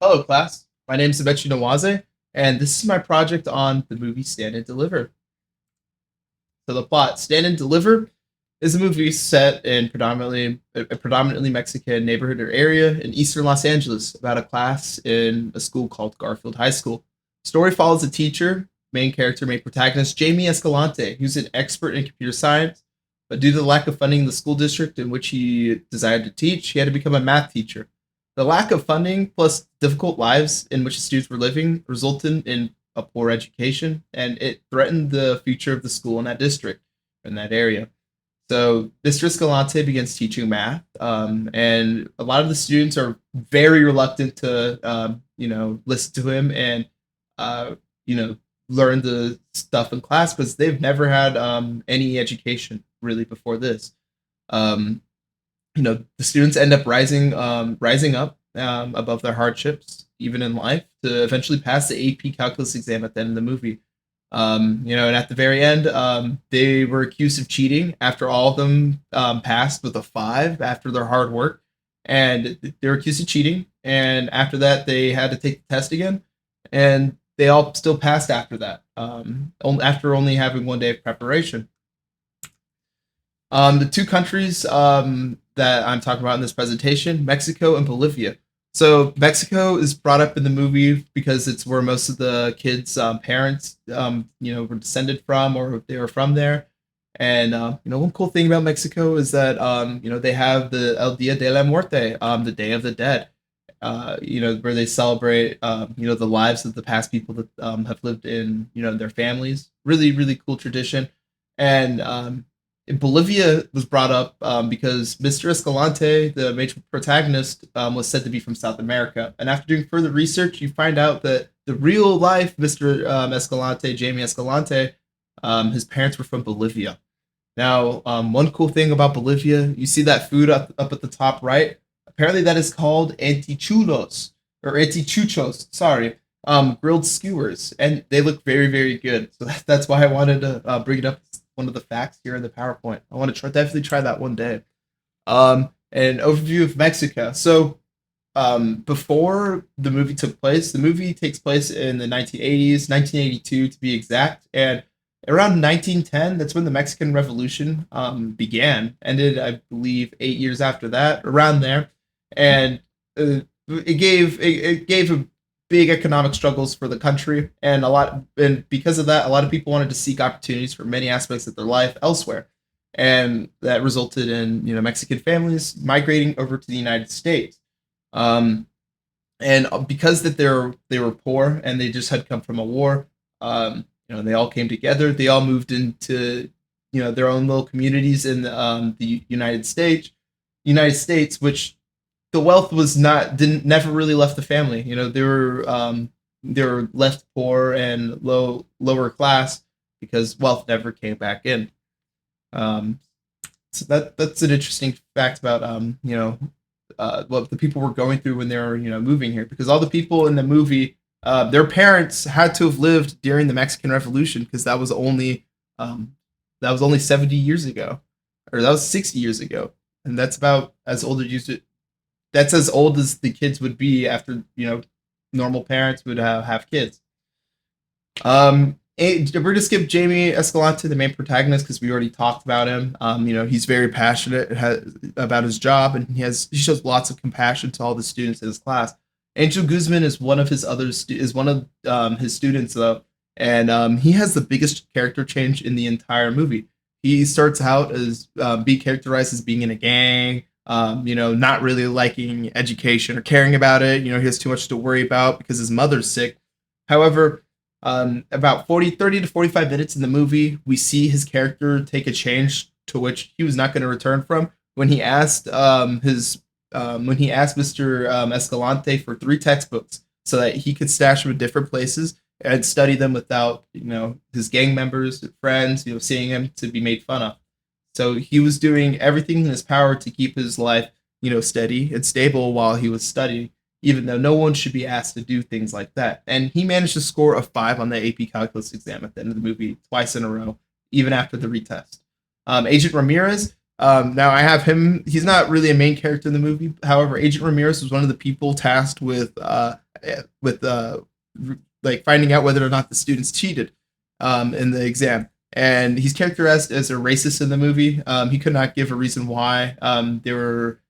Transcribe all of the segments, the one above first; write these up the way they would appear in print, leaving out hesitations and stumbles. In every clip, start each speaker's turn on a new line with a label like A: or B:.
A: Hello, class. My name is Sabechi Nawaze, and this is my project on the movie Stand and Deliver. So the plot: Stand and Deliver is a movie set in predominantly Mexican neighborhood or area in eastern Los Angeles about a class in a school called Garfield High School. Story follows a teacher, main protagonist Jamie Escalante, who's an expert in computer science, but due to the lack of funding in the school district in which he desired to teach, he had to become a math teacher. The lack of funding plus difficult lives in which the students were living resulted in a poor education, and it threatened the future of the school in that district, in that area. So Mr. Escalante begins teaching math, and a lot of the students are very reluctant to, listen to him and, uh, you know, learn the stuff in class because they've never had any education really before this. Um, the students end up rising up above their hardships, even in life, to eventually pass the AP calculus exam at the end of the movie. And at the very end, they were accused of cheating after all of them passed with a five after their hard work, and they were accused of cheating. And after that, they had to take the test again, and they all still passed after that. After only having 1 day of preparation. The two countries that I'm talking about in this presentation, Mexico and Bolivia. So Mexico is brought up in the movie because it's where most of the kids' parents, were descended from or they were from there. And one cool thing about Mexico is that they have the El Dia de la Muerte, the Day of the Dead. Where they celebrate, the lives of the past people that have lived in, their families. Really, really cool tradition. And Bolivia was brought up because Mr. Escalante, the major protagonist, was said to be from South America. And after doing further research, you find out that the real life Mr. Escalante, Jamie Escalante, his parents were from Bolivia. Now, one cool thing about Bolivia, you see that food up at the top right. Apparently, that is called antichulos or antichuchos. Sorry, grilled skewers, and they look very, very good. So that's why I wanted to bring it up as one of the facts here in the PowerPoint. I want to definitely try that one day. An overview of Mexico. So, before the movie took place, the movie takes place in the 1980s, 1982 to be exact, and around 1910, that's when the Mexican Revolution began. Ended, I believe, 8 years after that, around there, and it gave a big economic struggles for the country, and because of that, a lot of people wanted to seek opportunities for many aspects of their life elsewhere, and that resulted in Mexican families migrating over to the United States. Um, and because that they were poor and they just had come from a war, they all came together. They all moved into their own little communities in the United States, which the wealth was not didn't never really left the family. They were left poor and lower class because wealth never came back in. Um, so that's an interesting fact about what the people were going through when they were moving here, because all the people in the movie, their parents had to have lived during the Mexican Revolution, because um, that was only 70 years ago, or that was 60 years ago, and that's about as old as that's as old as the kids would be after normal parents would have kids. We're gonna skip Jamie Escalante, the main protagonist, because we already talked about him. He's very passionate about his job, and he shows lots of compassion to all the students in his class. Angel Guzman is one of his students though, and he has the biggest character change in the entire movie. He starts out as being characterized as being in a gang, not really liking education or caring about it. He has too much to worry about because his mother's sick. However, about 30 to 45 minutes in the movie, we see his character take a change to which he was not going to return from when he asked Mr. Escalante for three textbooks so that he could stash them in different places and study them without his gang members, friends, seeing him to be made fun of. So he was doing everything in his power to keep his life steady and stable while he was studying, even though no one should be asked to do things like that. And he managed to score a five on the AP Calculus exam at the end of the movie twice in a row, even after the retest. Agent Ramirez. Now I have him. He's not really a main character in the movie. However, Agent Ramirez was one of the people tasked with with like finding out whether or not the students cheated in the exam. And he's characterized as a racist in the movie. He could not give a reason why they were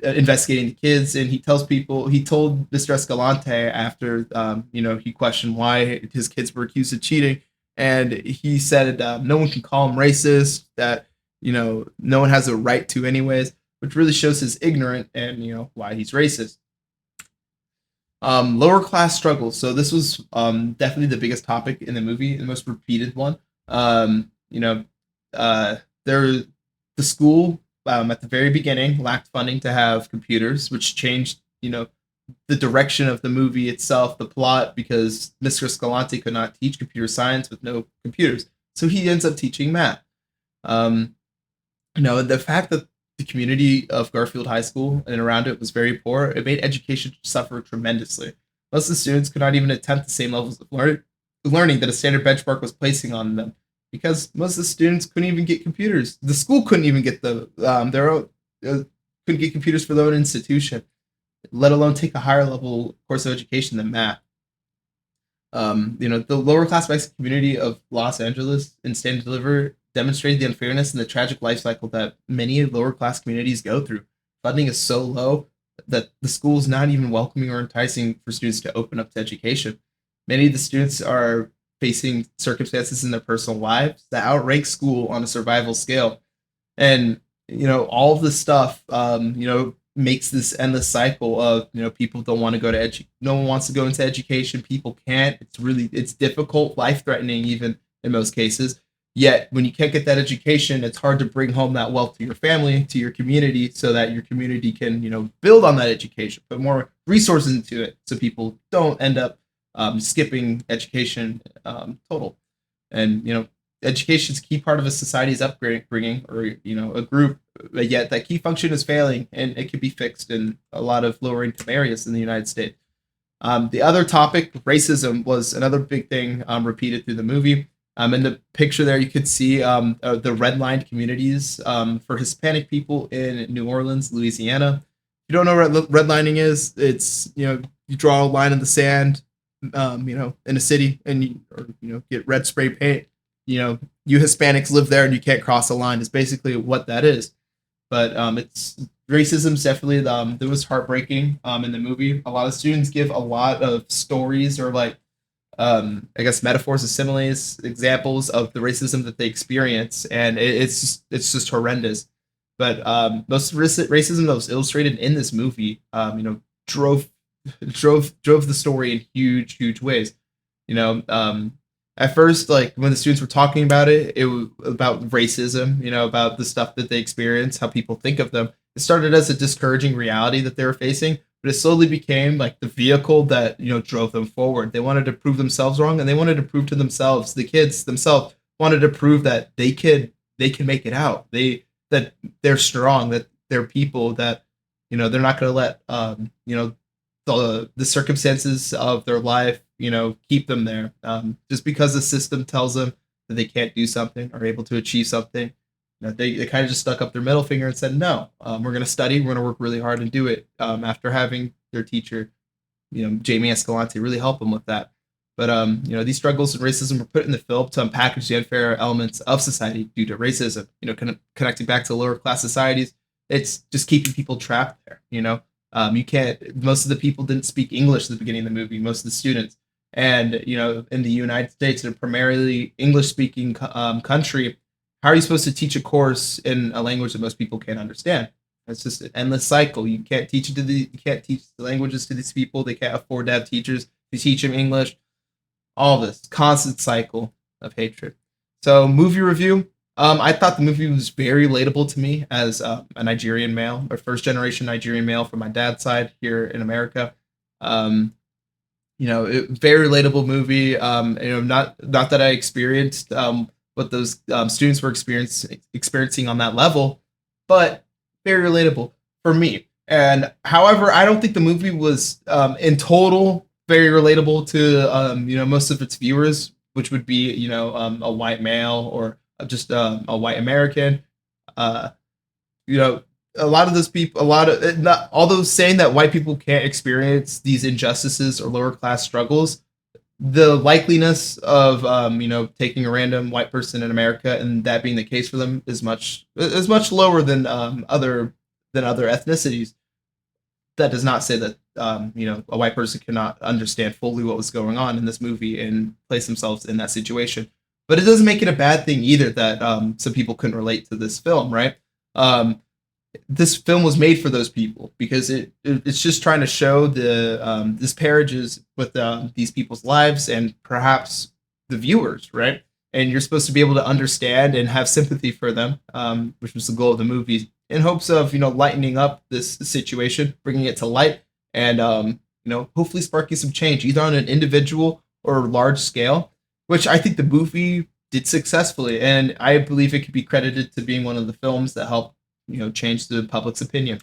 A: investigating the kids, and he told Mr. Escalante after he questioned why his kids were accused of cheating, and he said no one can call him racist, that no one has a right to anyways, which really shows his ignorant and why he's racist. Lower class struggles. So this was definitely the biggest topic in the movie, the most repeated one. Um, you know, there the school at the very beginning lacked funding to have computers, which changed the direction of the movie itself, the plot, because Mr. Escalante could not teach computer science with no computers, so he ends up teaching math. Um, the fact that the community of Garfield High School and around it was very poor, it made education suffer tremendously. Most of the students could not even attempt the same levels of learning that a standard benchmark was placing on them, because most of the students couldn't even get computers. The school couldn't even get their own couldn't get computers for their own institution, let alone take a higher level course of education than math. The lower class Mexican community of Los Angeles in Stand and Deliver demonstrated the unfairness and the tragic life cycle that many lower class communities go through. Funding is so low that the school is not even welcoming or enticing for students to open up to education. Many of the students are facing circumstances in their personal lives that outrank school on a survival scale. And, all of this stuff, makes this endless cycle of, people don't want to go to no one wants to go into education. People can't. It's difficult, life threatening, even in most cases. Yet, when you can't get that education, it's hard to bring home that wealth to your family, to your community, so that your community can, build on that education, put more resources into it, so people don't end up skipping education total. And education is a key part of a society's upbringing, or a group. But yet, that key function is failing, and it can be fixed in a lot of lower income areas in the United States. The other topic, racism, was another big thing repeated through the movie. In the picture there, you could see the redlined communities for Hispanic people in New Orleans, Louisiana. If you don't know what redlining is, it's you draw a line in the sand, in a city, and get red spray paint. You Hispanics live there, and you can't cross a line. Is basically what that is. But it's racism's definitely it was heartbreaking in the movie. A lot of students give a lot of stories, or like I guess metaphors and similes, examples of the racism that they experience, and it's just horrendous. But most racism that was illustrated in this movie, drove drove the story in huge ways. You know, at first, like when the students were talking about it was about racism, about the stuff that they experience, how people think of them. It started as a discouraging reality that they were facing, but it slowly became like the vehicle that drove them forward. They wanted to prove themselves wrong, and they wanted to prove to themselves, the kids themselves wanted to prove that they can make it out. That they're strong, that they're people, that they're not going to let the circumstances of their life keep them there, just because the system tells them that they can't do something or able to achieve something. They kind of just stuck up their middle finger and said, no, we're going to study, we're going to work really hard and do it, after having their teacher, Jamie Escalante, really help them with that. But these struggles and racism were put in the film to unpackage the unfair elements of society due to racism. Connecting back to lower class societies, it's just keeping people trapped there. You can't. Most of the people didn't speak English at the beginning of the movie. Most of the students, and in the United States, in a primarily English-speaking country, how are you supposed to teach a course in a language that most people can't understand? It's just an endless cycle. You can't teach you can't teach the languages to these people. They can't afford to have teachers to teach them English. All this constant cycle of hatred. So, movie review. I thought the movie was very relatable to me as a Nigerian male, or first generation Nigerian male from my dad's side here in America. Very relatable movie. Not that I experienced what those students were experiencing on that level, but very relatable for me. And however, I don't think the movie was in total very relatable to most of its viewers, which would be a white male or just a white American. Uh, you know, a lot of those people, a lot of not all those saying that white people can't experience these injustices or lower class struggles, the likeliness of taking a random white person in America and that being the case for them is much lower than other ethnicities. That does not say that a white person cannot understand fully what was going on in this movie and place themselves in that situation. But it doesn't make it a bad thing either that some people couldn't relate to this film, right? This film was made for those people because it's just trying to show the disparages with these people's lives and perhaps the viewers, right? And you're supposed to be able to understand and have sympathy for them, which was the goal of the movie, in hopes of lightening up this situation, bringing it to light, and hopefully sparking some change either on an individual or large scale, which I think the movie did successfully, and I believe it could be credited to being one of the films that helped change the public's opinion.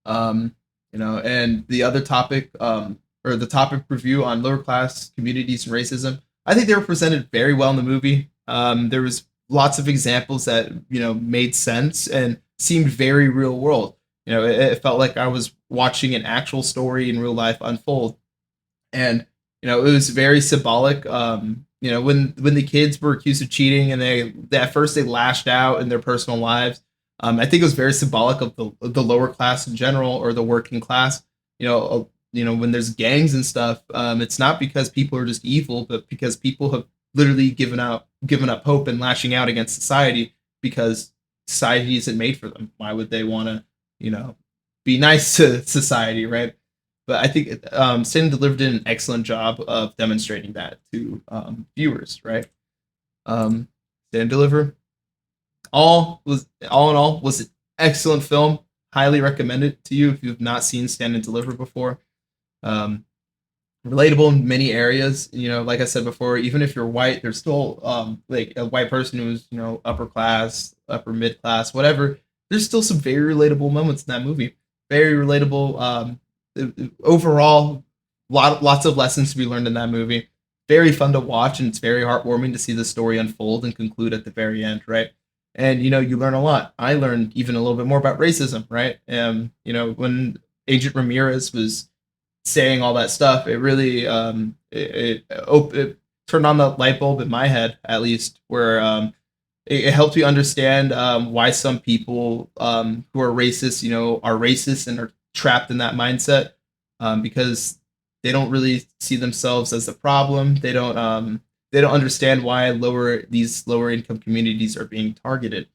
A: And the other topic, or the topic review on lower class communities and racism, I think they were presented very well in the movie. There was lots of examples that made sense and seemed very real world. It felt like I was watching an actual story in real life unfold, and it was very symbolic. When the kids were accused of cheating and they at first they lashed out in their personal lives. I think it was very symbolic of the lower class in general, or the working class. When there's gangs and stuff, it's not because people are just evil, but because people have literally given up hope and lashing out against society because society isn't made for them. Why would they want to, be nice to society, right? But I think Stand and Deliver did an excellent job of demonstrating that to viewers, right? Stand and Deliver, all in all was an excellent film. Highly recommend it to you if you've not seen Stand and Deliver before. Relatable in many areas. Like I said before, even if you're white, there's still like a white person who's upper class, upper mid class, whatever. There's still some very relatable moments in that movie. Very relatable. Overall, lots of lessons to be learned in that movie. Very fun to watch, and it's very heartwarming to see the story unfold and conclude at the very end, right? And you learn a lot. I learned even a little bit more about racism, right? When Agent Ramirez was saying all that stuff, it really it turned on the light bulb in my head, at least, where it helped me understand why some people who are racist, are racist and are trapped in that mindset, because they don't really see themselves as a problem. They don't understand why these lower income communities are being targeted.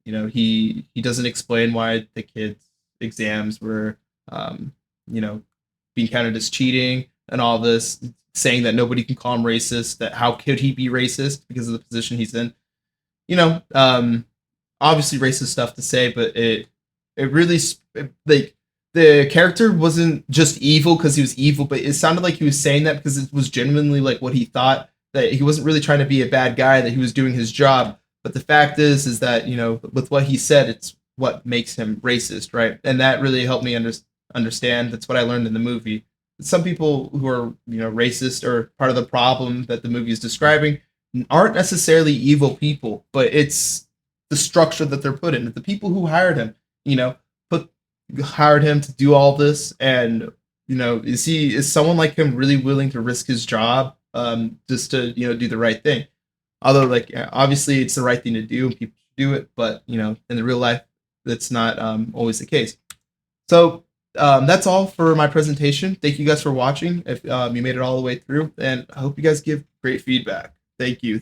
A: He doesn't explain why the kids' exams were being counted as cheating and all this, saying that nobody can call him racist. That how could he be racist because of the position he's in? Obviously racist stuff to say, but it really like the character wasn't just evil because he was evil, but it sounded like he was saying that because it was genuinely like what he thought, that he wasn't really trying to be a bad guy, that he was doing his job. But the fact is that with what he said, it's what makes him racist, right? And that really helped me understand. That's what I learned in the movie. Some people who are racist or part of the problem that the movie is describing aren't necessarily evil people, but it's the structure that they're put in. The people who hired him, hired him to do all this, and is someone like him really willing to risk his job just to do the right thing? Although, like, obviously it's the right thing to do and people should do it, but in the real life that's not always the case. So that's all for my presentation. Thank you guys for watching. If you made it all the way through, and I hope you guys give great feedback. Thank you.